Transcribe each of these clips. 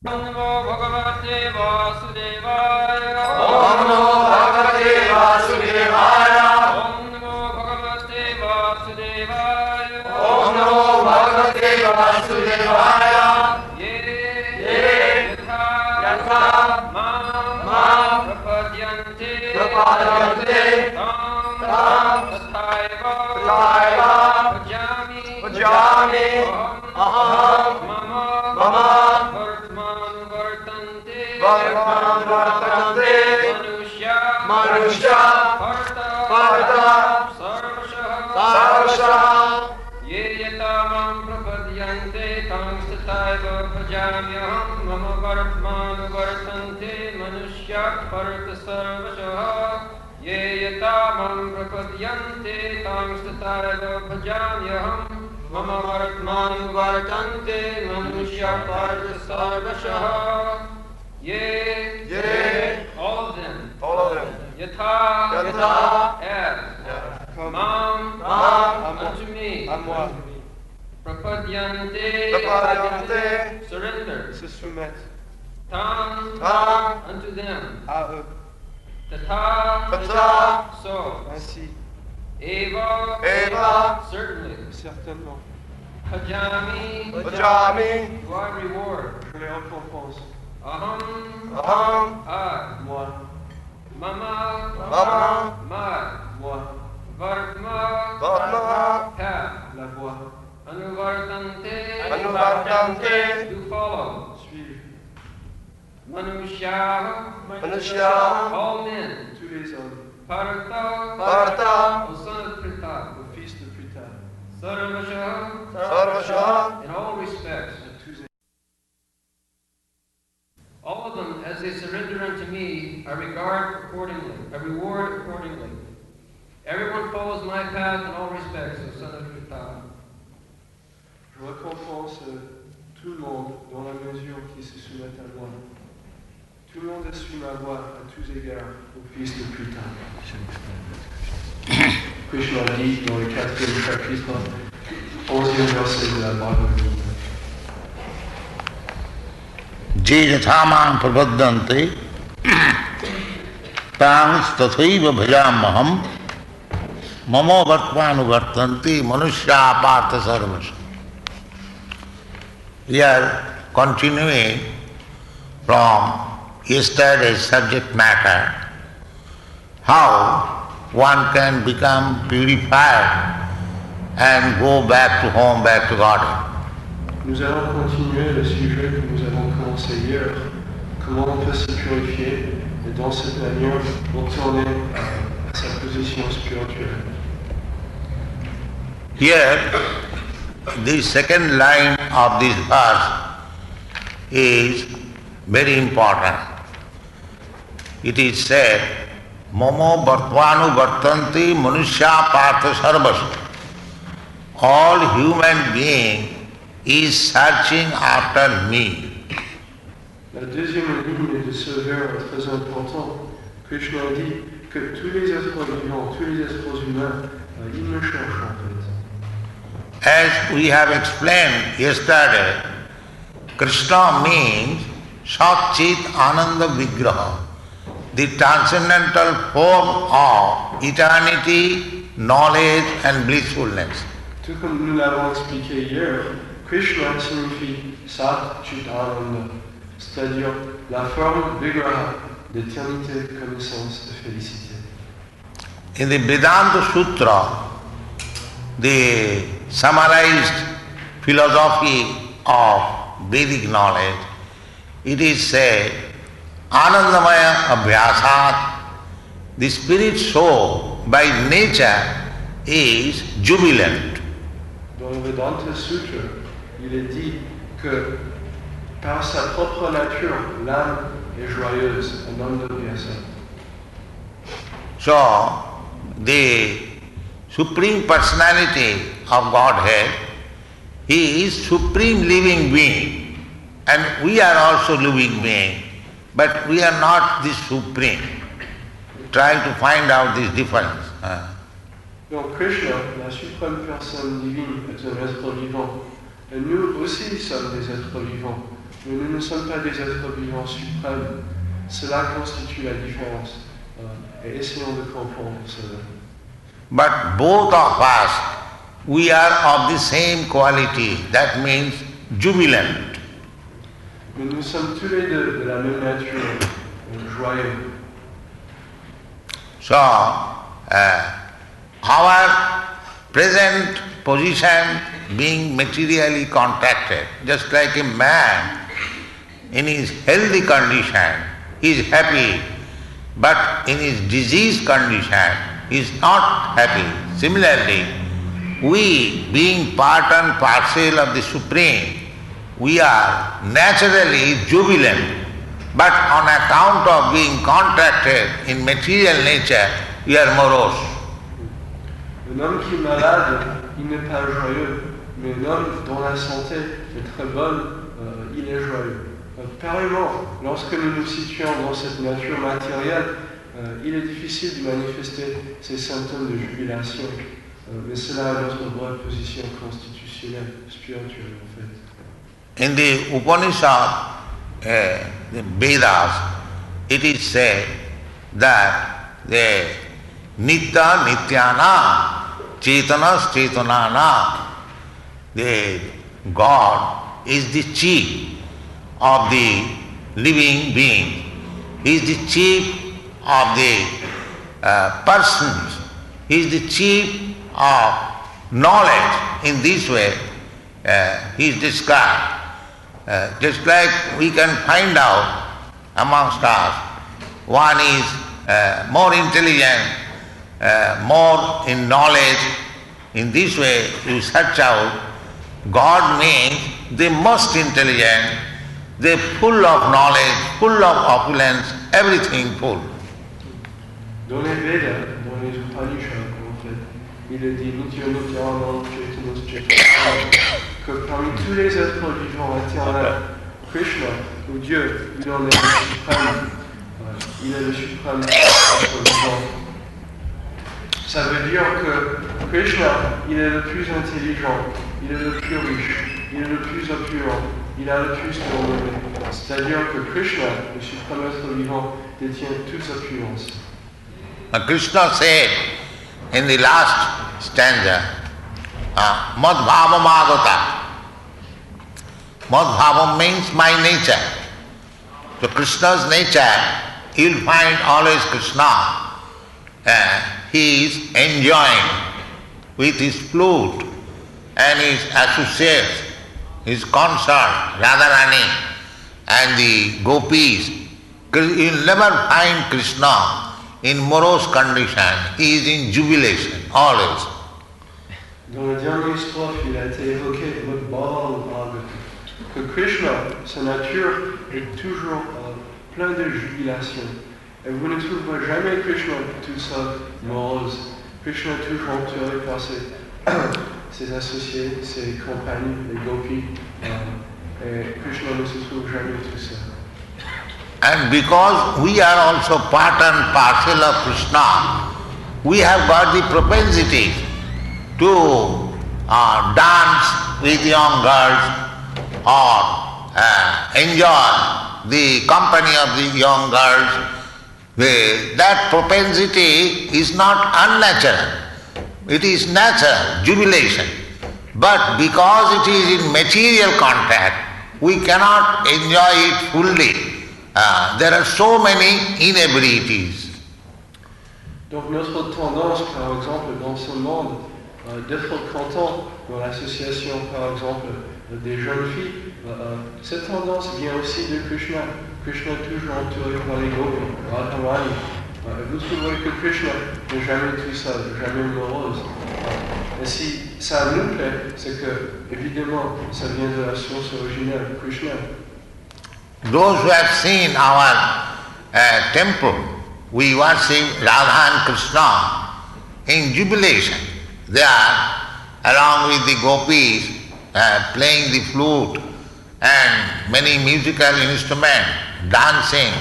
Om Namo Bhagavate Vasudevaya. Om Namo Bhagavate Vasudevaya. Om Namo Bhagavate Vasudevaya. Om Namo Bhagavate Vasudevaya. Ye Yatha Mam Prapadyante Prapadyante Tam Tathaiva Bhajami Aham Mama Vartante Manusya Partha Sarvashaha Ye yatamam prapadyante tamstataiva bhajamyaham mama vartmanu vartante manushya partha sarvashaha Ye yatamam prapadyante tamstataiva bhajamyaham mama vartmanu vartante manushya partha sarvashaha Ye all of them Yatha as Mam unto me à moi, Prapadyante surrender se soumettre Tam Tam unto them à eux. Tatha Tatha so ainsi, Eva certainly certainement. Bhajami Bhajami, do I reward je les récompense. Aham I Moi, Mama my moi, Vartma Vartma, have la voix, Anuvartante Anuvartante, do follow suivre. Manusya Manusya, all men tous les hommes, Partha Partha, O son of Pritha au fils de Pritha, Sarvashaha Sarvashaha, in all respects à tous et all of them as they surrender unto me I regard accordingly I reward accordingly everyone follows my path in all respects O son of Pritha je récompense tout le monde dans la mesure qui se soumettent à moi. Tout le monde suit ma voie à tous égards au fils de Pritha. Kṛṣṇa dit dans le 4e chapitre, 11e verset de la Bhagavad Gita. Je yathamam prapadyante tang tathaiva bhajamaham mamo vartmanu vartanti manusya partha sarvasya. We are continuing from yesterday's subject matter, how one can become purified and go back to home, back to God. Nous allons continuer le sujet que nous avons commencé hier, comment on peut se purifier et dans cette manière retourner à sa position spirituelle. Here, the second line of this verse is very important. It is said, Mamo Bhartvanu Bhartanti Manusya Partha Sarvasya. All human being is searching after me. La deuxième ligne de ce vers est très important. Kṛṣṇa dit que tous les êtres vivants, tous les êtres humains, ils me cherchent en fait. As we have explained yesterday, Kṛṣṇa means Sat-Chit Ananda Vigraha, the transcendental form of eternity, knowledge and blissfulness. Tout comme nous l'avons expliqué hier, Kṛṣṇa signifie Sat Chit Ananda, c'est-à-dire la forme Vigraha d'éternité, connaissance et félicité. In the Vedanta Sutra, the summarized philosophy of Vedic knowledge, it is said, Anandamaya Abhyasat, the spirit soul by nature is jubilant. Dans le Vedanta Sutra, il est dit que par sa propre nature, l'âme est joyeuse, Ananda Vyasa. So, the Supreme Personality of Godhead, He is Supreme Living Being, and we are also living being, but we are not the Supreme. Try to find out this difference. Donc Kṛṣṇa, la suprême personne divine, est un être vivant. Et nous aussi sommes des êtres vivants. Mais nous ne sommes pas des êtres vivants suprêmes. Cela constitue la différence. Et essayons de comprendre cela. But both of us, we are of the same quality. That means jubilant. Mais nous sommes tous les deux de la même nature, joyeux. So, our present position being materially contracted, just like a man in his healthy condition is happy, but in his diseased condition is not happy. Similarly, we being part and parcel of the Supreme, we are naturally jubilant, but on account of being contracted in material nature, we are morose. Un homme qui est malade, il n'est pas joyeux, mais un homme dont la santé est très bonne, il est joyeux. Pareillement, lorsque nous nous situons dans cette nature matérielle, il est difficile de manifester ces symptômes de jubilation, mais cela est notre vraie position constitutionnelle, spirituelle en fait. In the Upanishad, the Vedas, it is said that the Nitya Nityana Chetanas Chetanana, the God is the chief of the living being. He is the chief of the persons. He is the chief of knowledge. In this way, he is described. Just like we can find out amongst us, one is more intelligent, more in knowledge. In this way, you search out, God means the most intelligent, they full of knowledge, full of opulence, everything full. Dans les Vedas, dans les Upanishads, en fait, il est dit Nityanam Chetanas Chetanana, que parmi tous les êtres vivants éternels, Kṛṣṇa, ou Dieu, il en est le suprême. Il est le suprême être vivant. Ça veut dire que Kṛṣṇa, il est le plus intelligent, il est le plus riche, il est le plus opulent, il a le plus de renommée. C'est-à-dire que Kṛṣṇa, le suprême être vivant, détient toute opulence. Kṛṣṇa said in the last stanza, Madhvavam agata. Madhvavam means my nature. So Kṛṣṇa's nature, you'll find always Kṛṣṇa. He is enjoying with his flute and his associates, his consort, Radharani, and the gopis. You'll never find Kṛṣṇa in morose condition. He is in jubilation, always. Dans la dernière strophe, il a été évoqué que Kṛṣṇa, sa nature, est toujours plein de jubilation. Et vous ne trouverez jamais Kṛṣṇa tout seul, morose. Kṛṣṇa est toujours entouré par ses associés, ses compagnies, les gopis. Et Kṛṣṇa ne se trouve jamais tout seul. And because we are also part and parcel of Kṛṣṇa, we have got the propensity to dance with young girls or enjoy the company of the young girls. That propensity is not unnatural. It is natural, jubilation. But because it is in material contact, we cannot enjoy it fully. There are so many inabilities. Donc notre tendance, par exemple, dans ce monde, d'être content dans l'association, par exemple, des jeunes filles, cette tendance vient aussi de Kṛṣṇa. Kṛṣṇa est toujours entouré par les gopis, Radharani. Vous trouverez que Kṛṣṇa n'est jamais tout seul, jamais morose. Et si ça nous plaît, c'est que, évidemment, ça vient de la source originelle, Kṛṣṇa. Those who have seen our temple, we worship Radha and Kṛṣṇa in jubilation. They are, along with the gopis, playing the flute and many musical instruments, dancing.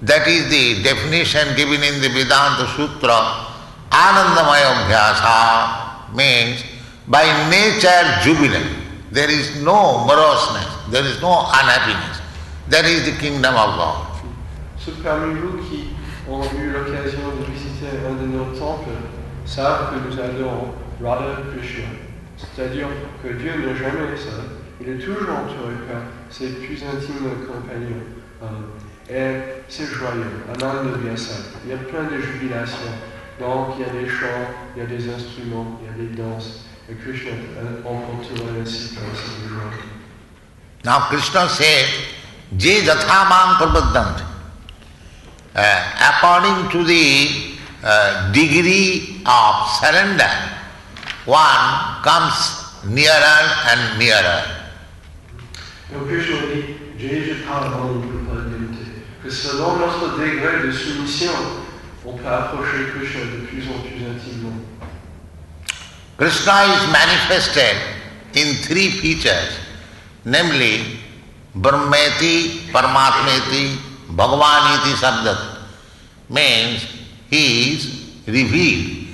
That is the definition given in the Vedanta Sutra. Anandamaya Abhyasa means by nature jubilant. There is no moroseness. there is no unhappiness. That is the kingdom of God. Ceux parmi vous qui ont eu l'occasion de visiter un de nos temples savent que nous adorons Radha Krishna. C'est-à-dire que Dieu n'est jamais seul, il est toujours entouré par ses plus intimes compagnons. Et c'est joyeux, Ananda Vyasa. Il y a plein de jubilations. Donc il y a des chants, il y a des instruments, il y a des danses. Et Krishna emporterait ainsi par cette joie. Now Krishna said, Je jathamam prabhaddant. According to the degree of surrender, one comes nearer and nearer. Donc Krishna dit, Je jathamam prabhaddant. Que selon notre degré de soumission, on peut approcher Krishna de plus en plus intimement. Krishna is manifested in three features, namely Brahmeti, Paramatmeti, Bhagavaniti Sabdat. Means he is revealed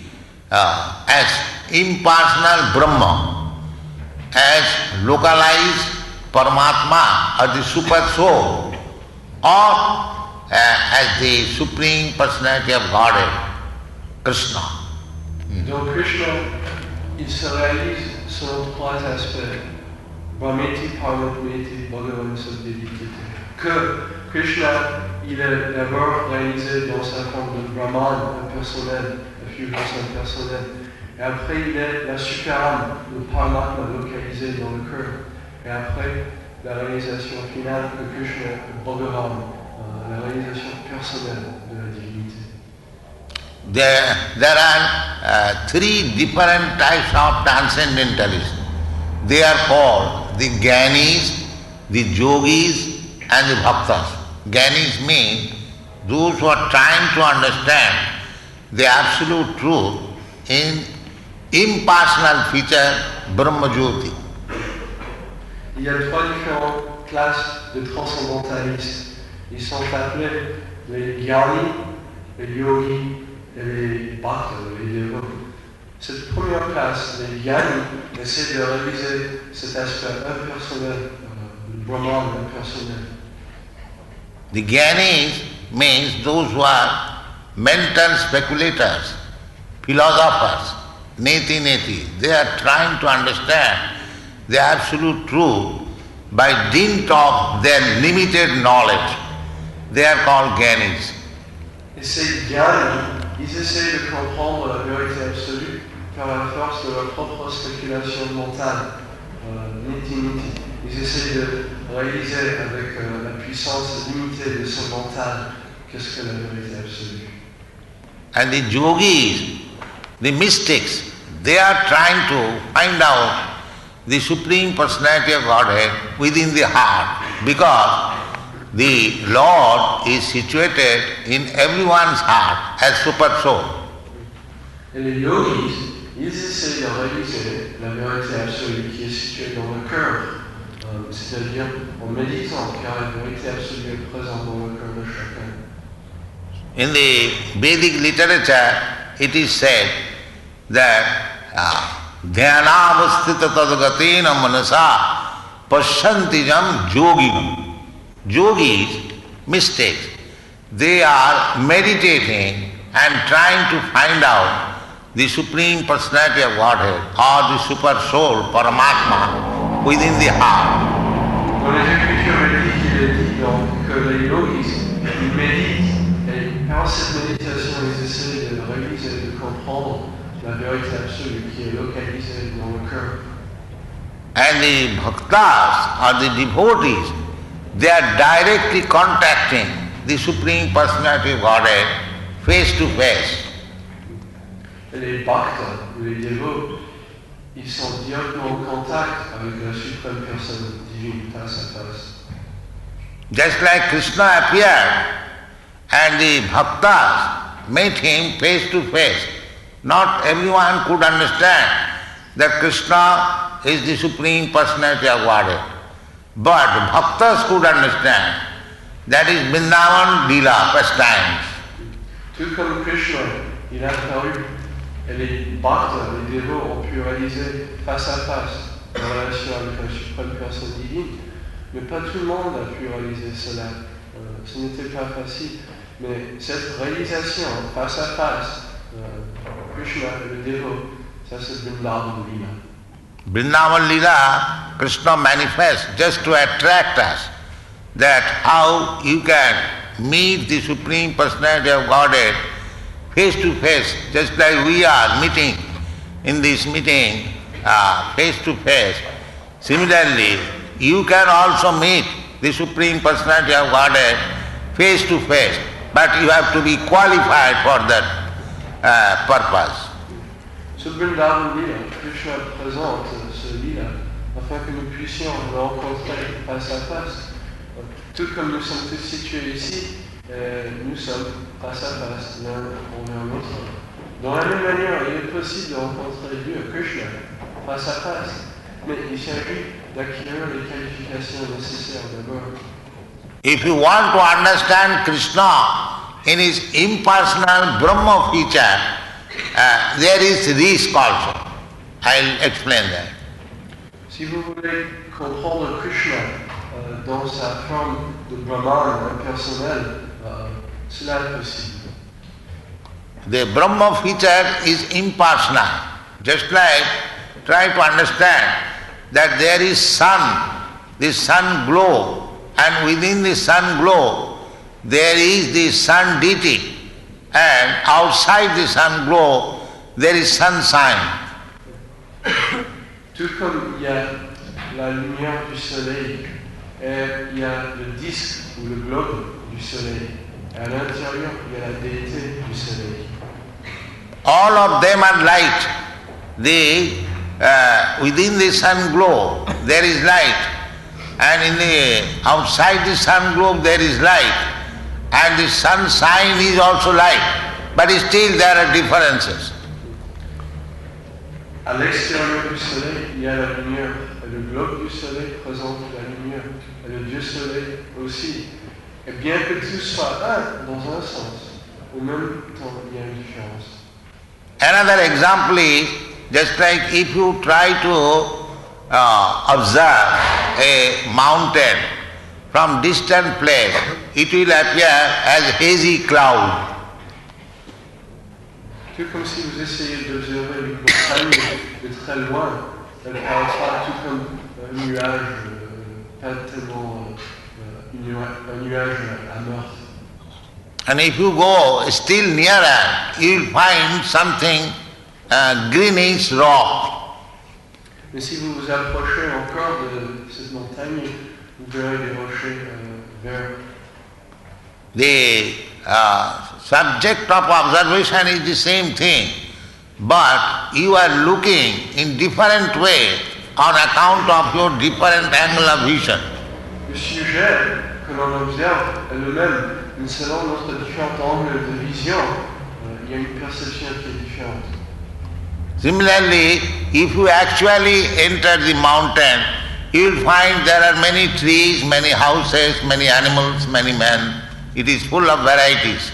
as impersonal Brahma, as localized Paramatma or the super soul, or as the Supreme Personality of Godhead, Kṛṣṇa. Donc Krishna, il se réalise selon trois aspects. Brahmeti, Paramatmeti, Bhagavan Sabdhiti. Que Krishna, il est d'abord réalisé dans sa forme de Brahman impersonnel, la figure impersonnelle. Et après, il est la superâme, le Paramatma localisé dans le cœur. Et après, la réalisation finale de Krishna, le Bhagavan, la réalisation personnelle de la divinité. There are three different types of transcendentalists. They are called the Jnanis, the Yogis and the Bhaktas. Jnanis mean those who are trying to understand the absolute truth in impersonal feature Brahma Jyoti. Il y a trois différentes classes de transcendentalistes. Ils sont appelés les Jnanis, les Yogis et les Bhaktas, les dévots. Cette première classe, les Jnanis, essaie de réaliser cet aspect impersonnel, le Brahman impersonnel. The Jnanis means those who are mental speculators, philosophers, neti. They are trying to understand the absolute truth by dint of their limited knowledge. They are called Jnanis. Et ces Jnanis, ils essaient de comprendre la vérité absolue par la force de leur propre spéculation mentale, neti. Ils essaient de réaliser avec la puissance limitée de ce mental qu'est-ce que la vérité absolue. And the yogis, the mystics, they are trying to find out the Supreme Personality of Godhead within the heart, because the Lord is situated in everyone's heart as Super Soul. Et les yogis, ils essaient de réaliser la vérité absolue qui est située dans le cœur, c'est-à-dire en méditant, car la vérité absolue est présente dans le cœur de chacun. In the Vedic literature, it is said that dhyanavastita tadgatena manasa pashyantijam yoginam. Yogis, mystics, they are meditating and trying to find out the Supreme Personality of Godhead or the Super Soul, Paramatma, within the heart. Dans les Écritures védiques, il est dit donc que les yogis, ils méditent, et par cette méditation, ils essaient de réaliser, de comprendre la vérité absolue qui est localisée dans le cœur. And the bhaktas or the devotees, they are directly contacting the Supreme Personality of Godhead face to face. Et les bhaktas, les dévots, ils sont directement en contact avec la suprême personne divine, face à face. Just like Kṛṣṇa appeared and the bhaktas met him face to face. Not everyone could understand that Kṛṣṇa is the Supreme Personality of Godhead. But bhaktas could understand. That is Vrindavan Leela, pastimes. Tout comme Krishna, il a apparu, et les bhaktas, les dévots ont pu réaliser face à face la relation avec la suprême personne divine. Mais pas tout le monde a pu réaliser cela. Ce n'était pas facile. Mais cette réalisation face à face, Krishna et le dévot, ça c'est Vrindavan Lila. Vrindavan Lila, Kṛṣṇa manifests just to attract us, that how you can meet the Supreme Personality of Godhead face to face, just like we are meeting in this meeting face to face. Similarly, you can also meet the Supreme Personality of Godhead face to face, but you have to be qualified for that purpose. Ce Vrindavan Lila, Krishna présente ce Lila afin que nous puissions le rencontrer face à face. Tout comme nous sommes tous situés ici, nous sommes face à face l'un envers l'autre. Dans la même manière, il est possible de rencontrer Dieu, Krishna, face à face, mais il s'agit d'acquérir les qualifications nécessaires d'abord. If you want to understand Kṛṣṇa in his impersonal Brahma feature, there is risk also. I'll explain that. Si vous voulez comprendre Krishna dans sa forme de Brahman impersonnel, cela est possible. The Brahma feature is impersonal. Just like try to understand that there is sun, the sun glow, and within the sun glow there is the sun deity, and outside the sun glow there is sunshine. Tout comme il y a la lumière du soleil et il y a le disque ou le globe du soleil, et à l'intérieur il y a la déité du soleil. All of them are light. Within the sun glow there is light, and outside the sun globe there is light, and the sunshine is also light, but still there are differences. À l'extérieur du soleil, il y a la lumière, et le globe du soleil présente la lumière, et le Dieu soleil aussi. Et bien que tout soit un dans un sens, au même temps il y a une différence. Another example is, just like if you try to observe a mountain from distant place, it will appear as hazy cloud. Tout comme si vous essayez d'observer une montagne de très loin, elle paraîtra tout comme un nuage, pas tellement un nuage amorphe. And if you go still nearer, you will find something greenish rock. Mais si vous vous approchez encore de cette montagne, vous verrez des rochers verts. The subject of observation is the same thing, but you are looking in different way on account of your different angle of vision. Le sujet que l'on observe est le même, mais selon notre différents angles de vision, il y a une perception qui est différente. Similarly, if you actually enter the mountain, you will find there are many trees, many houses, many animals, many men. It is full of varieties.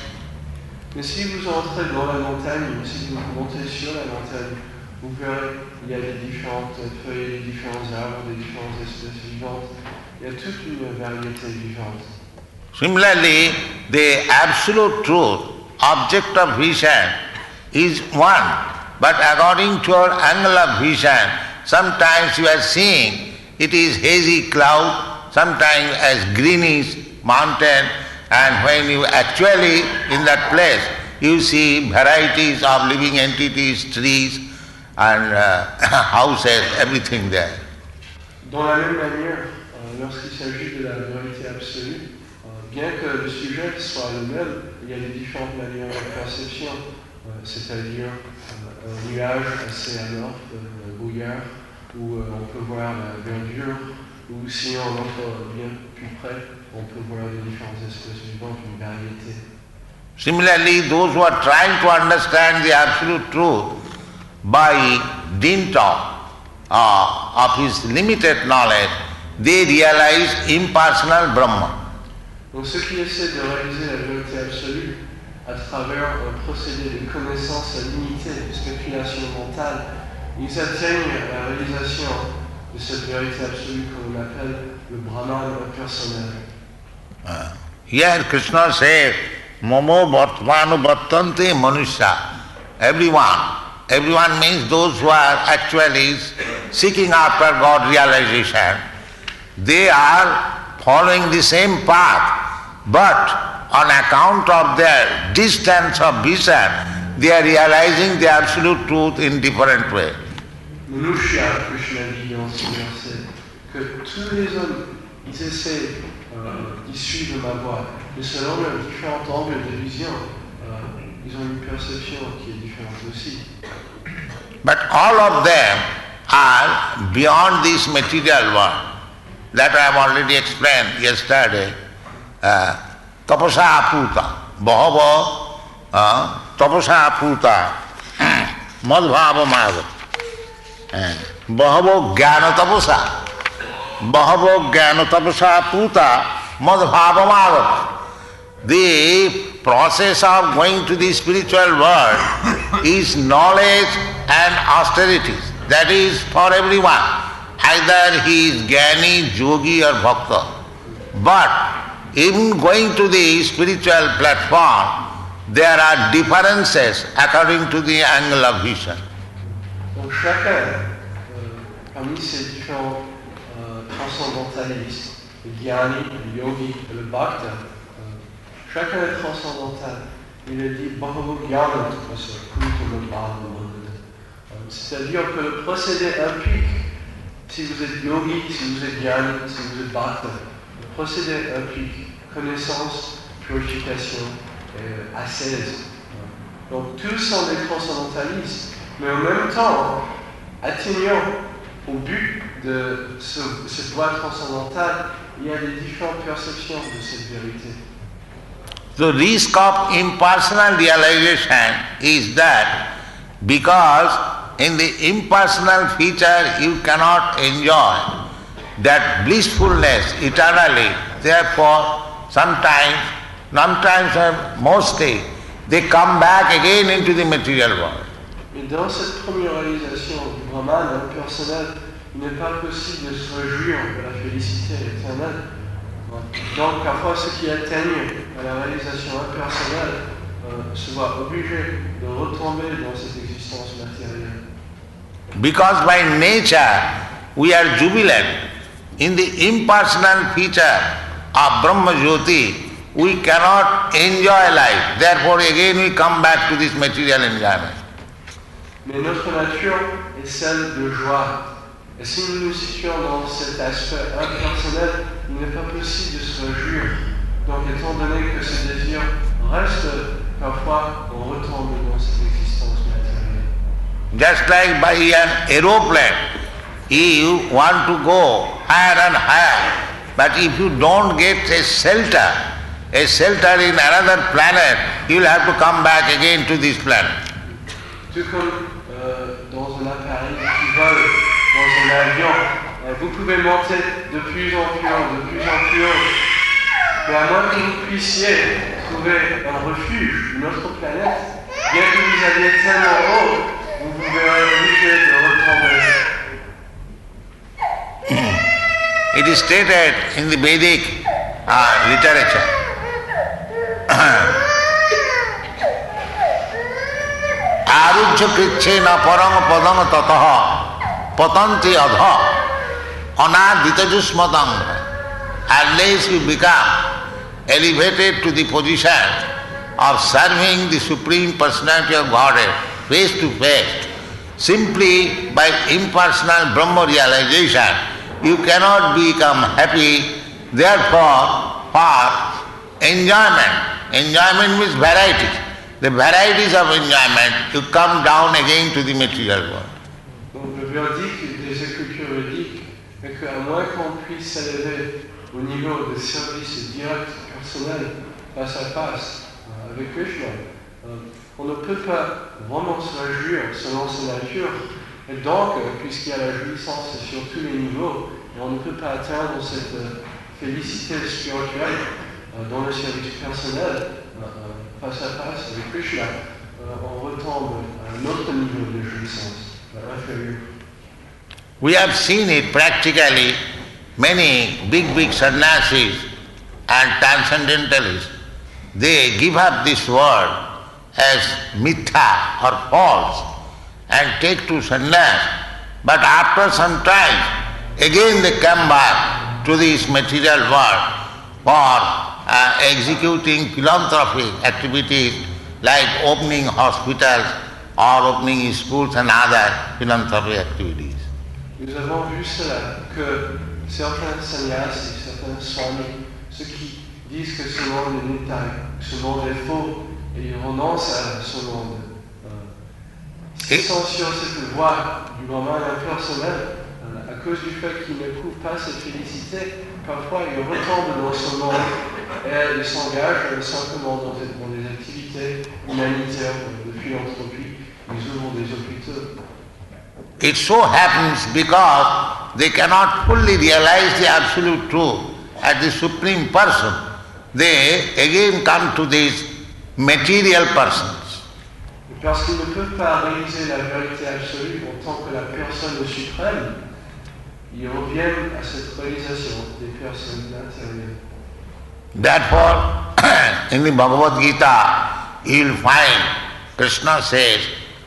Mais si vous entrez dans la montagne, si vous montez sur la montagne, vous verrez il y a des différentes feuilles, des différents arbres, des différentes espèces vivantes. Il y a toute une variété vivante. Similarly, the absolute truth, object of vision, is one. But according to your angle of vision, sometimes you are seeing it is hazy cloud, sometimes as greenish mountain, and when you actually in that place, you see varieties of living entities, trees and houses, everything there. Dans la même manière, lorsqu'il s'agit de la vérité absolue, bien que le sujet soit le même, il y a des différentes manières de perception, c'est-à-dire un nuage assez amorphe, brouillard, où on peut voir la verdure, ou si on entre bien plus près, on peut voir les différentes espèces vivantes, une variété. Similarly, those who are trying to understand the absolute truth by dint of his limited knowledge, they realize impersonal Brahma. Donc ceux qui essaient de réaliser la vérité absolue à travers un procédé de connaissance limitée, de spéculation mentale, ils atteignent la réalisation de cette vérité absolue que l'on appelle le Brahman impersonnel. Here Kṛṣṇa says, Momo Bhartmanu Bhartante Manusya. Everyone means those who are actually seeking after God realization. They are following the same path, but on account of their distance of vision, they are realizing the absolute truth in different way. Manusya, Krishna dit dans ce verset, que tous les hommes, ils essaient, ils suivent ma voie, mais selon leurs différents angles de vision, ils ont une perception qui est différente aussi. But all of them are beyond this material world. That I have already explained yesterday. Tapasa aputa, bahava tapasa aputa, madhvava maga. Bahavo jnana tapasa aputa, madhvava maga. The process of going to the spiritual world is knowledge and austerities. That is for everyone. Either he is jnani, yogi or bhakta. But even going to the spiritual platform, there are differences according to the angle of vision. Donc chacun, parmi ces différents transcendantalistes, le jnani, le yogi et le bhakta, chacun est transcendantal. Il est dit Bahavo Jnana Tapasa Putamabhava. C'est-à-dire que le procédé implique, si vous êtes yogi, si vous êtes jnani, si vous êtes bhakta, le procédé implique connaissance, purification et ascèse. Donc tous sont des transcendantalistes, mais en même temps, atteignant au but de cette voie transcendantale, il y a des différentes perceptions de cette vérité. The risk of impersonal realization is that because in the impersonal feature you cannot enjoy that blissfulness eternally, therefore sometimes mostly, they come back again into the material world. Et dans cette première réalisation du Brahman impersonnel, il n'est pas possible de se réjouir de la félicité éternelle. Donc parfois ceux qui atteignent à la réalisation impersonnelle se voient obligés de retomber dans cette existence matérielle. Because by nature we are jubilant. In the impersonal feature of Brahma Jyoti, we cannot enjoy life. Therefore again we come back to this material enjoyment. Mais notre nature est celle de joie. Et si nous nous situons dans cet aspect impersonnel, il n'est pas possible de se réjouir. Donc étant donné que ce désir reste, parfois on retombe dans cette existence matérielle. Just like by an aeroplane, you want to go higher and higher, but if you don't get a shelter in another planet, you will have to come back again to this planet. Tout comme dans un appareil qui vole, dans un avion, vous pouvez monter de plus en plus haut, mais à moins que vous puissiez trouver un refuge, une autre planète, bien que vous alliez tellement haut, vous vous verrez obligé de retomber. It is stated in the Vedic literature. Arujya krichena parang padang tataha patanti adha anaditajusmadang. Unless you become elevated to the position of serving the Supreme Personality of Godhead face to face, simply by impersonal Brahma realization, you cannot become happy. Therefore, for enjoyment means varieties. The varieties of enjoyment, you come down again to the material world. Donc le verdict des Écritures védiques est qu'à moins qu'on puisse s'élever au niveau de service direct personnel face à face avec Krishna, on ne peut pas vraiment se réjouir selon sa nature. Et donc, puisqu'il y a la jouissance sur tous les niveaux, et on ne peut pas atteindre cette félicité spirituelle dans le service personnel, face à face avec Krishna, on retombe à un autre niveau de jouissance inférieur. We have seen it practically many big sannyasis and transcendentalists, they give up this world as mithya or false and take to sannyas, but after some time, again they come back to this material world for executing philanthropic activities like opening hospitals or opening schools and other philanthropic activities. Nous avons vu cela, que certains sannyasis, certains swamis, ceux qui disent que ce monde est mithya, que ce monde est faux, et ils renoncent à ce monde. S'ils sont sur cette voie du moment impersonnel, à cause du fait qu'ils n'éprouvent pas cette félicité, parfois ils retombent dans ce monde et ils s'engagent simplement dans des activités humanitaires, de philanthropie, ils ouvrent des hôpitaux. It so happens because they cannot fully realize the absolute truth as the Supreme Person, they again come to these material persons. Parce qu'ils ne peuvent pas réaliser la vérité absolue en tant que la personne suprême, ils reviennent à cette réalisation des personnes matérielles. Therefore, in the Bhagavad Gita, you will find Kṛṣṇa says,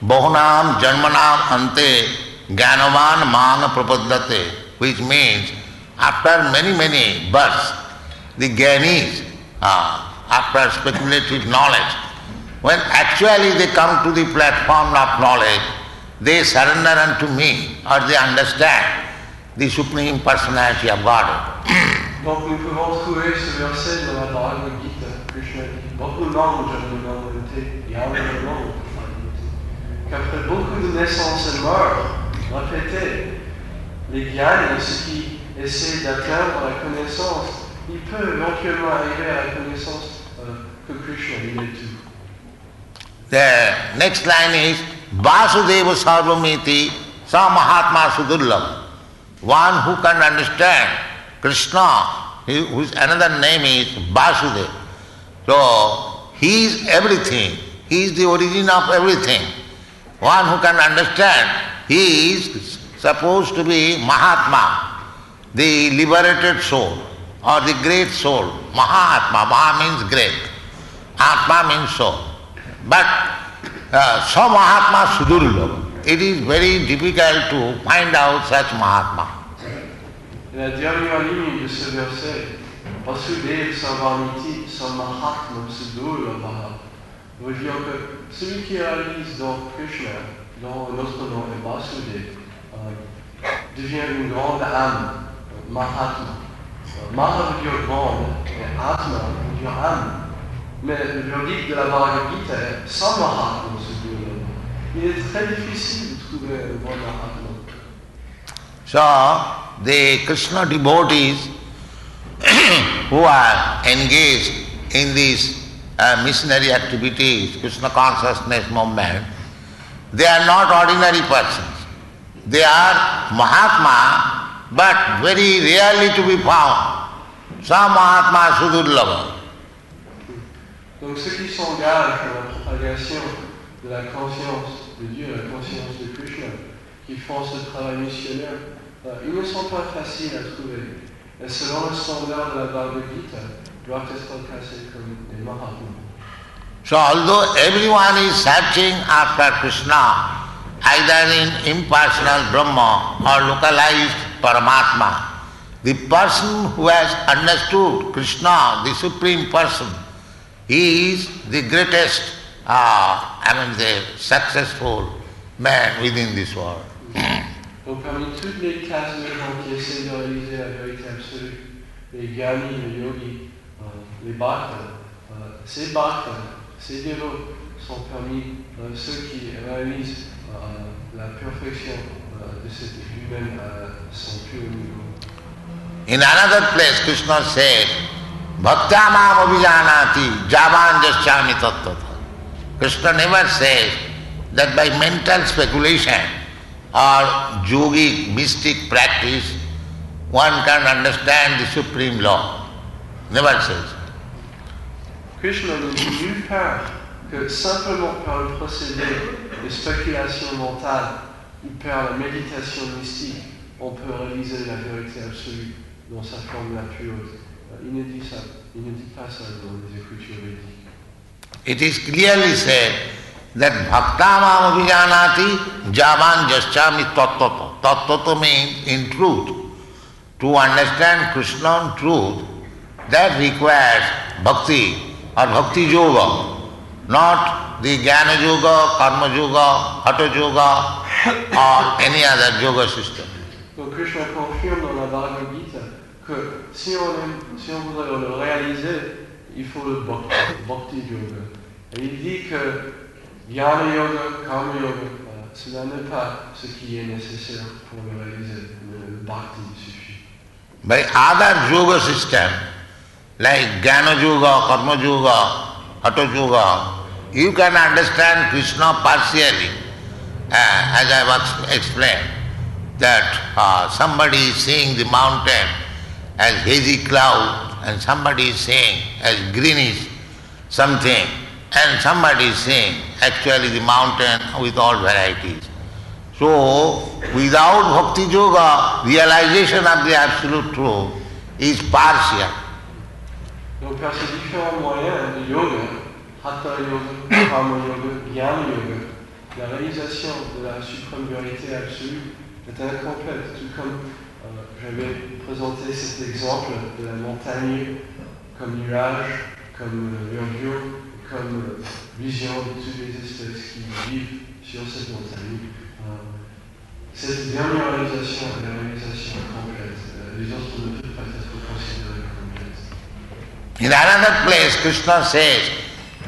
Bahunam janmanam ante jnanavan man prapaddate, which means after many births, the jnanis, after speculative knowledge, when actually they come to the platform of knowledge, they surrender unto me or they understand the Supreme Personality of Godhead. Donc nous pouvons trouver ce verset dans la Bhagavad Gita, Krishna dit, Bahunam janmanam ante jnanavan prapaddate. Qu'après beaucoup de naissances et morts répétées, les jnanis, ceux qui essaient d'atteindre la connaissance, ils peuvent éventuellement arriver à la connaissance que Krishna il est tout. The next line is Vasudeva Sarvamiti Sa Mahatma Sudurlabha. One who can understand Kṛṣṇa, whose another name is Vasudeva. So he is everything. He is the origin of everything. One who can understand, he is supposed to be Mahatma, the liberated soul or the great soul. Mahatma, Maha means great, Atma means soul. But Sa Mahatma Sudurlabha. It is very difficult to find out such Mahatma. La dernière ligne de ce verset, Vasudeva Sarvamiti Sa Mahatma Sudurlabha, veut dire que celui qui réalise dans Krishna, dont notre nom est Vasudeva, devient une grande âme, Mahatma. Maha veut dire grande, et Atma veut dire âme. Mais le verdict de la Bhagavad Gita est sans Mahatma Sudurlabha. Il est très difficile de trouver un bon Mahatma. So, the Kṛṣṇa devotees who are engaged in these missionary activities, Kṛṣṇa consciousness movement, they are not ordinary persons. They are Mahatma, but very rarely to be found. Sa Mahatma Sudurlabha. Donc ceux qui s'engagent dans la propagation de la conscience de Dieu, la conscience de Krishna, qui font ce travail missionnaire, ils ne sont pas faciles à trouver. Et selon le standard de la Bhagavad Gita, doivent être classés comme des Mahatmas. So although everyone is searching after Kṛṣṇa, either in impersonal Brahma or localized Paramatma, the person who has understood Kṛṣṇa, the Supreme Person, he is the greatest, the successful man within this world. Donc parmi toutes les classes de gens qui essaient de réaliser la vérité absolue, les gyanis, les yogis, les bhaktas, ces dévots sont parmi ceux qui réalisent la perfection de cette humaine à son plus haut niveau. In another place, Kṛṣṇa says, Bhaktamam abhijanati javan jasyami tattvata. Kṛṣṇa never says that by mental speculation or yogic, mystic practice, one can understand the supreme law. Never says. Krishna ne dit nulle part que simplement par le procédé de spéculation mentale ou par la méditation mystique, on peut réaliser la vérité absolue dans sa forme la plus haute. Il ne dit pas ça dans les Écritures védiques. It is clearly said that bhaktamam abhijanati javan jaschami tattvato. Tattvato means in truth. To understand Krishna in truth, that requires bhakti or bhakti yoga, not the jnana yoga, karma yoga, hatha yoga or any other yoga system. Donc Krishna confirme dans la Bhagavad Gita que si on voudrait le réaliser, il faut le bhakti yoga. Et il dit que jnana yoga, karma yoga, cela n'est pas ce qui est nécessaire pour le réaliser. Le bhakti suffit. By other yoga system, like jnana yoga, karma yoga, hatha yoga, you can understand Krishna partially, as I have explained, that somebody is seeing the mountain as hazy cloud, and somebody is seeing as greenish something, and somebody is seeing actually the mountain with all varieties. So, without bhakti yoga, realization of the absolute truth is partial. Donc par ces différents moyens de yoga, hatha yoga, karma yoga, jnana yoga, la réalisation de la suprême vérité absolue est incomplète, tout comme j'avais présenté cet exemple de la montagne comme nuage, comme verdure, comme vision de toutes les espèces qui vivent sur cette montagne. Cette dernière réalisation est la réalisation complète. Les autres ne peuvent pas être considérées complètes. In another place, Krishna says,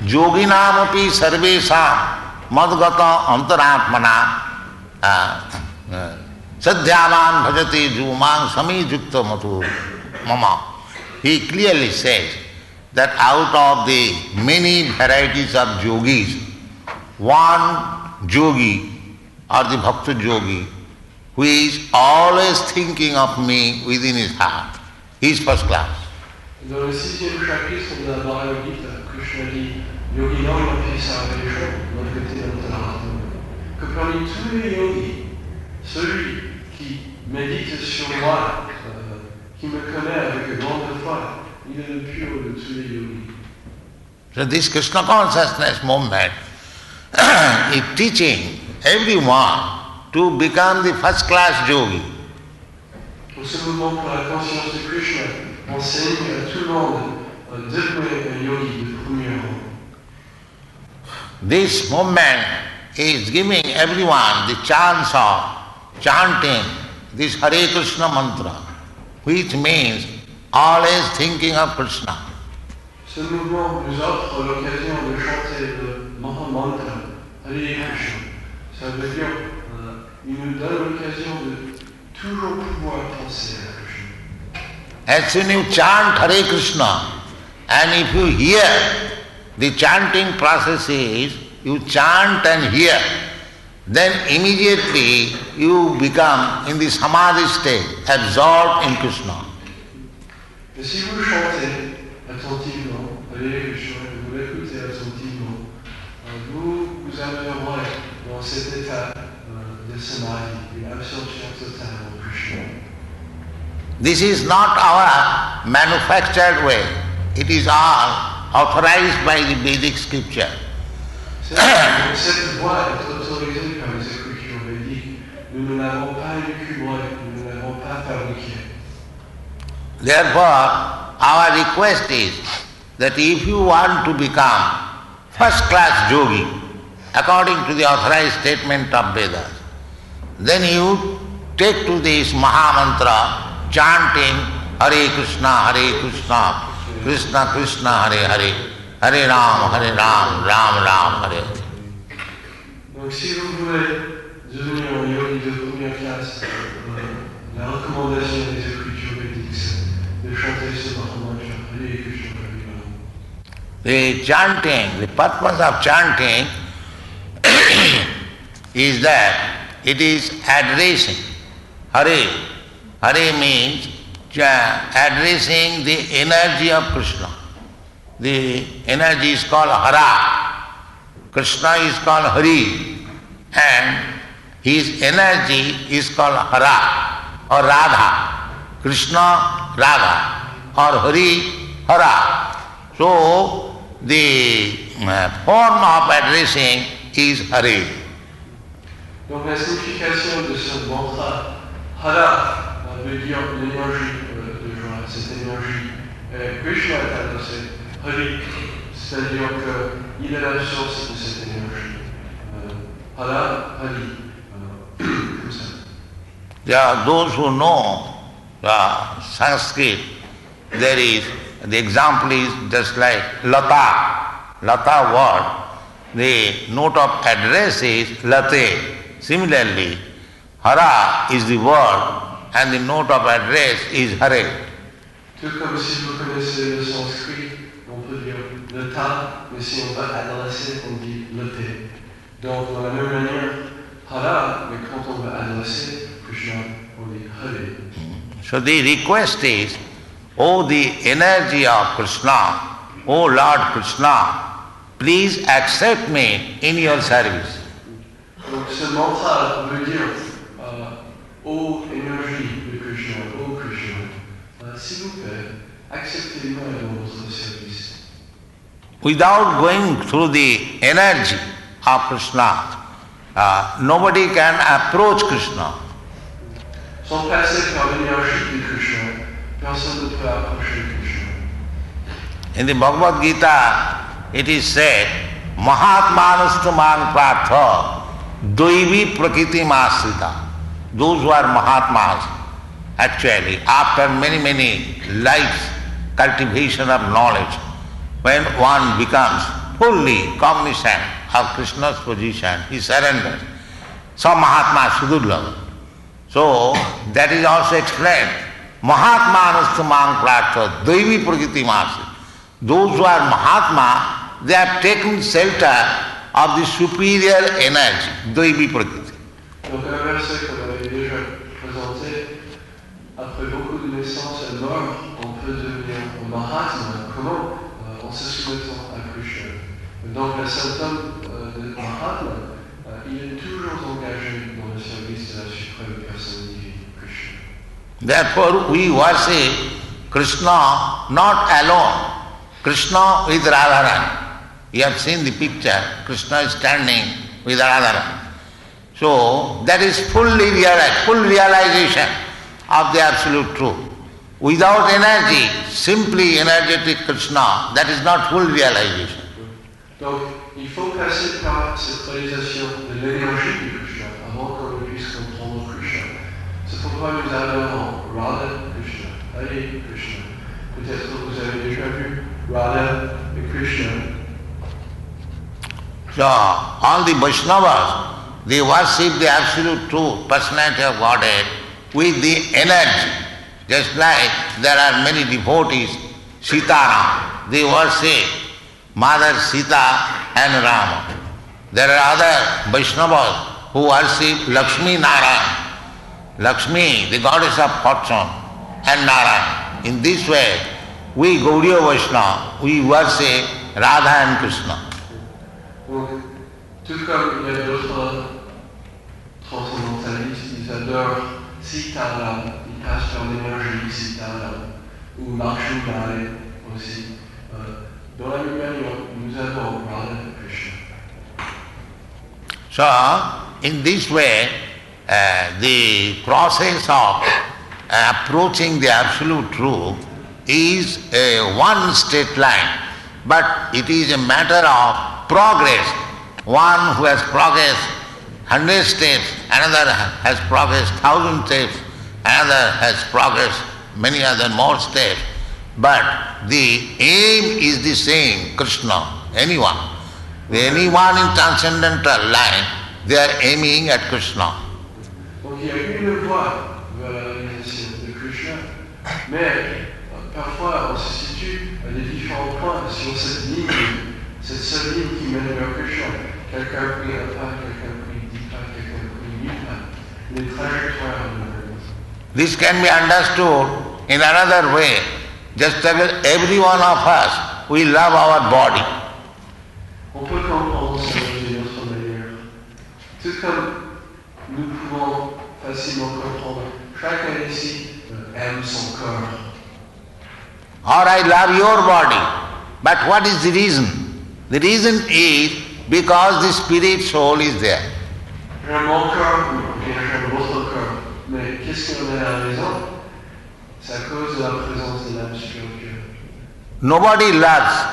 Yoginam api sarvesam madgata antaratmana sadhyavan bhajati jumang samijukta matu mama. He clearly says that out of the many varieties of yogis, one yogi or the bhakta yogi who is always thinking of me within his heart, he is first class. Dans le 6e chapitre de la Bhagavad Gita, Krishna dit Yoginam api sarvesam madgati antaratmana, que parmi tous les yogis, celui qui médite sur moi, qui me connaît avec grande foi, il est le plus haut de tous les yogis. So this Krishna consciousness movement is teaching everyone to become the first class yogi. Pour ce mouvement pour la conscience de Krishna, enseigne à tout le monde à devenir un yogi de premier rang. This movement is giving everyone the chance of chanting this Hare Krishna mantra, which means always thinking of Krishna. Ce mouvement nous offre l'occasion de chanter le Mahamantra, Hare Krishna. Ça veut dire, il nous donne l'occasion de toujours pouvoir penser à Krishna. As soon as you chant Hare Krishna, and if you hear, the chanting process is, you chant and hear, then immediately you become in the samadhi state, absorbed in Krishna. Et si vous chantez attentivement, Hare Krishna, et vous l'écoutez attentivement, vous arriverez dans cet état de samadhi, une absorption totale en Krishna. This is not our manufactured way. It is all authorized by the Vedic scripture. Cette voie est autorisée par les Écritures védiques. Nous ne l'avons pas élucubrée, nous ne l'avons pas fabriquée. Therefore, our request is that if you want to become first-class yogi, according to the authorized statement of Vedas, then you take to this Mahamantra, chanting Hare Krishna, Krishna Krishna, Hare Hare, Hare Ram, Ram Ram, Hare Hare. Donc si vous voulez devenir un yogi de première classe, la recommandation des Écritures védiques, c'est de chanter ce Mahamantra, Hare Krishna, Hare Ram. The chanting, the purpose of chanting is that it is addressing. Hare. Hare means addressing the energy of Krishna. The energy is called Hara. Krishna is called Hari. And his energy is called Hara or Radha. Kṛṣṇa Raga or Hari Hara. So the form of addressing is Hare. Donc la signification de ce mantra Hara veut dire l'énergie de joie, cette énergie. Krishna est adressé Hari, c'est-à-dire qu'il est la source de cette énergie. Hara, Hari, comme ça. There are those who know Sanskrit. There is, the example is just like Lata. Lata word, the note of address is Late. Similarly, Hara is the word and the note of address is Hare. Tout comme si vous connaissez le sanskrit, on peut dire le ta, mais si on va adresser, on dit le te. Donc, de la même manière, Hara, mais quand on va adresser Krishna, on dit Hare. So the request is, O the energy of Kṛṣṇa, O Lord Kṛṣṇa, please accept me in your service. Donc ce mantra veut dire ô énergie de Krishna, ô Krishna, s'il vous plaît, acceptez-moi dans votre service. Without going through the energy of Kṛṣṇa, nobody can approach Kṛṣṇa. Sans passer par l'énergie de Krishna, personne ne peut approcher Krishna. In the Bhagavad Gita, it is said, Mahatmanastu man pratha daivi prakriti masrita. Those who are Mahatmas, actually, after many lives, cultivation of knowledge, when one becomes fully cognizant of Krishna's position, he surrenders. So Mahatma Sudurlabha. So that is also explained. Mahatmanastu man pratha daivi prakriti masrita. Those who are Mahatma, they have taken shelter of the superior energy, daivi prakriti. Donc un verset qu'on avait déjà présenté, après beaucoup de naissances et de morts, on peut devenir Mahatma. Comment? En se soumettant à Krishna. Donc le symptôme de Mahatma, il est toujours engagé dans le service de la suprême personne divine, Krishna. Therefore we worship Kṛṣṇa not alone. Kṛṣṇa with Radharani. You have seen the picture, Kṛṣṇa is standing with Radharani. So that is full realization of the absolute truth. Without energy, simply energetic Kṛṣṇa, that is not full realization. Donc il faut passer par cette réalisation de l'énergie de Krishna avant qu'on puisse comprendre Krishna. C'est pourquoi nous adorons Radha Krishna, Hare Krishna. Peut-être que vous avez déjà vu Radha et Krishna. So all the Vaishnavas, they worship the absolute truth, personality of Godhead, with the energy. Just like there are many devotees, Sitaram, they worship Mother Sita and Rama. There are other Vaishnavas who worship Lakshmi Narayan. Lakshmi, the goddess of fortune, and Narayan. In this way, we Gaudiya Vaishnava, we worship Radha and Krishna. Donc, tout comme il y a d'autres transcendantalistes, ils adorent Sitaram, ils passent par l'énergie Sitaram, ou Lakshmi Narayan aussi. Dans la même manière, nous adorons Radha et Krishna. So, in this way, the process of approaching the absolute truth is a one straight line, but it is a matter of progress. One who has progressed 100 steps, another has progressed 1,000 steps, another has progressed many other more steps. But the aim is the same, Kṛṣṇa, anyone. Anyone in transcendental line, they are aiming at Kṛṣṇa. Donc il y a une voie vers la réalisation de Krishna, mais parfois on se situe à des différents points sur cette ligne, cette seule ligne qui mène vers Krishna. Quelqu'un prie un pas, quelqu'un prie 10 pas, quelqu'un prie 1000 pas. Les trajectoires de This can be understood in another way. Just like every one of us, we love our body. On peut comprendre cela d'une autre manière. Tout comme nous pouvons facilement comprendre chacun ici aime son corps. Or I love your body. But what is the reason? The reason is because the spirit soul is there. J'aime mon corps ou bien j'aime votre corps. Mais qu'est-ce qui en est la raison? C'est à cause de la présence de l'âme spirituelle. Nobody loves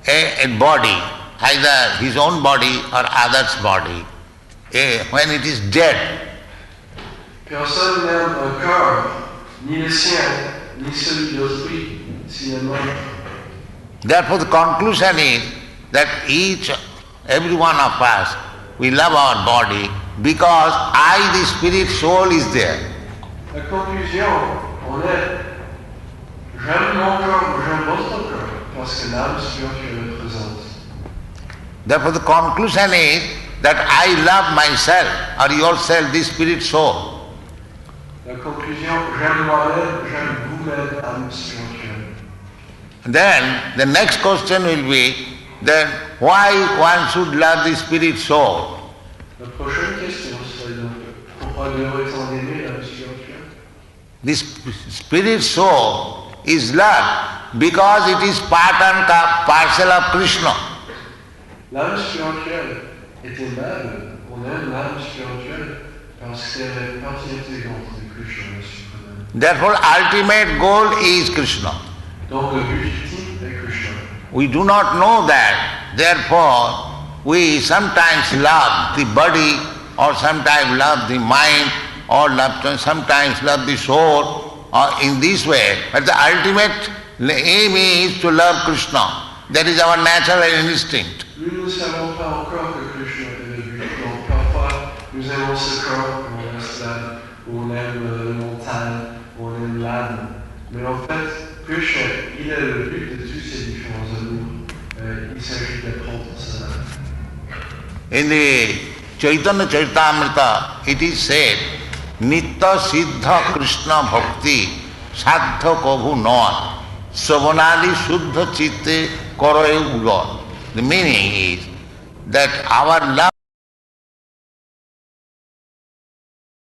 a body, either his own body or other's body, when it is dead. Personne n'aime un corps, ni le sien, ni celui d'autrui, s'il est mort. Therefore the conclusion is that every one of us, we love our body because the spirit soul is there. La conclusion, on est, j'aime mon corps ou j'aime votre corps, parce que l'âme spirituelle est présente. Therefore the conclusion is that I love myself or yourself, the spirit soul. La conclusion, j'aime moi-même, j'aime vous-même, âme spirituelle. Then the next question will be, then why one should love the spirit soul? La prochaine question serait donc, pourquoi devrait-on aimer l'âme spirituelle? This spirit soul is loved because it is part and parcel of Kṛṣṇa. L'âme spirituelle est aimable, on aime l'âme spirituelle parce qu'elle est partie intégrante de Kṛṣṇa, le suprême. Therefore ultimate goal is Kṛṣṇa. Donc le but ultime est Kṛṣṇa. We do not know that. Therefore we sometimes love the body or sometimes love the mind or sometimes love the soul or in this way. But the ultimate aim is to love Kṛṣṇa. That is our natural instinct. Nous ne savons pas encore que Kṛṣṇa est le but. Donc parfois nous aimons ce corps, on l'esclave, ou on aime le mental, ou on aime l'âme. Mais en fait, Kṛṣṇa, il est le but de tous ces différents amours. Il s'agit d'apprendre ça. In the Chaitanya Charitamrita, it is said, Nitta Siddha Kṛṣṇa Bhakti Saddha Kabhu Noa Savanali Shuddha Chitte Karaye Ugar. The meaning is that our love